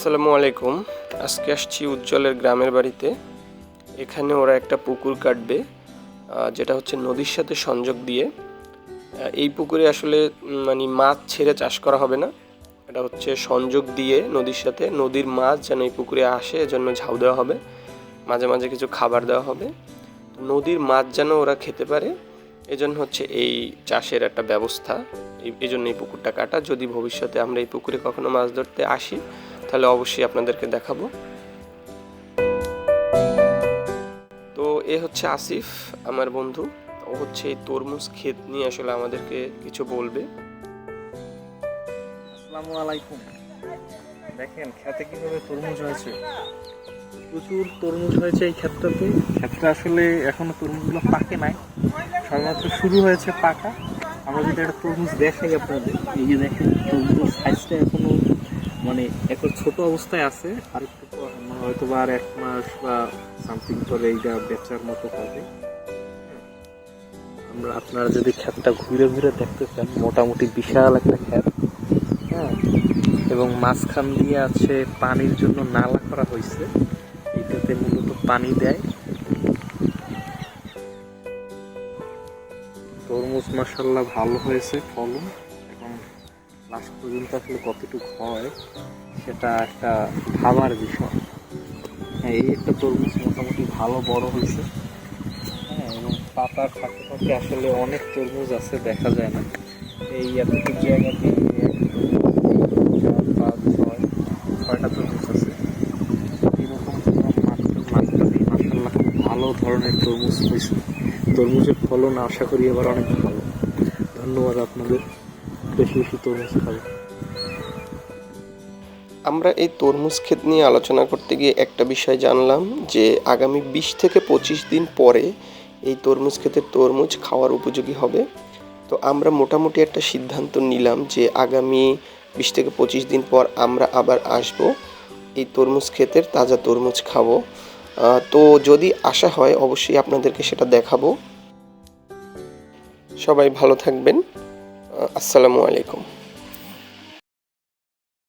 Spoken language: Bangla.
আসসালামু আলাইকুম। আজকে আসছি উজ্জ্বলের গ্রামের বাড়িতে। এখানে ওরা একটা পুকুর কাটবে, যেটা হচ্ছে নদীর সাথে সংযোগ দিয়ে। এই পুকুরে আসলে মানে মাছ ছেড়ে চাষ করা হবে না, এটা হচ্ছে সংযোগ দিয়ে নদীর সাথে। নদীর মাছ যেন এই পুকুরে আসে এজন্য ঝাউ দেওয়া হবে, মাঝে মাঝে কিছু খাবার দেওয়া হবে। নদীর মাছ যেন ওরা খেতে পারে এজন্য হচ্ছে এই চাষের একটা ব্যবস্থা। এই জন্য এই পুকুরটা কাটা। যদি ভবিষ্যতে আমরা এই পুকুরে কখনো মাছ ধরতে আসি তাহলে অবশ্যই আপনাদেরকে দেখাবো। তো এ হচ্ছে আসিফ, আমার বন্ধু। ও হচ্ছে এই তরমুজ ক্ষেত নিয়ে আসলে আমাদেরকে কিছু বলবে। আসসালামু আলাইকুম। দেখেন খেতে কিভাবে তরমুজ হয়েছে, প্রচুর তরমুজ হয়েছে এই ক্ষেতটাতে। ক্ষেতটা আসলে এখনো তরমুজগুলো পাকে নাই, সবেমাত্র শুরু হয়েছে পাকা। আমরা যদি একটা তরমুজ দেখাই আপনাদের, এই যে দেখেন তরমুজের সাইজটা এখনো মানে এখন ছোট অবস্থায় আছে। আর একটু হয়তো বা আর 1 মাস বা সামথিং পরে এইটা বেচার মতো হবে। আপনারা যদি ক্ষেতটা ঘুরে ঘুরে দেখতে চান, মোটামুটি বিশাল একটা ক্ষেত। হ্যাঁ, এবং মাঝখান দিয়ে আছে পানির জন্য নালা করা হয়েছে, এটাতে মূলত পানি দেয়। তরমুজ মাশাআল্লাহ ভালো হয়েছে ফলন। এবং লাস্ট পর্যন্ত আসলে কতটুকু হয় সেটা একটা ভাবার বিষয়। হ্যাঁ, এই একটা তরমুজ মোটামুটি ভালো বড় হয়েছে। হ্যাঁ, এবং পাতার ফাঁকে ফাঁকে আসলে অনেক তরমুজ আছে, দেখা যায় না। এই এতটুকু জায়গাতে 1 2 3 4 5 6 6টা তরমুজ আছে। এরকম মাঝখানে মাশাআল্লাহ খুব ভালো ধরনের তরমুজ হয়েছে। তরমুজের ফলন আশা করি এবার অনেক ভালো। ধন্যবাদ আপনাদের, বেশি বেশি তরমুজ খাবে। আমরা এই তরমুজ ক্ষেত নিয়ে আলোচনা করতে গিয়ে একটা বিষয় জানলাম যে আগামী 20 থেকে 25 দিন পরে এই তরমুজ ক্ষেতের তরমুজ খাওয়ার উপযোগী হবে। তো আমরা মোটামুটি একটা সিদ্ধান্ত নিলাম যে আগামী 20 থেকে 25 দিন পর আমরা আবার আসব, এই তরমুজ ক্ষেতের তাজা তরমুজ খাবো। তো যদি আসা হয় অবশ্যই আপনাদেরকে সেটা দেখাবো। সবাই ভালো থাকবেন। আসসালামু আলাইকুম।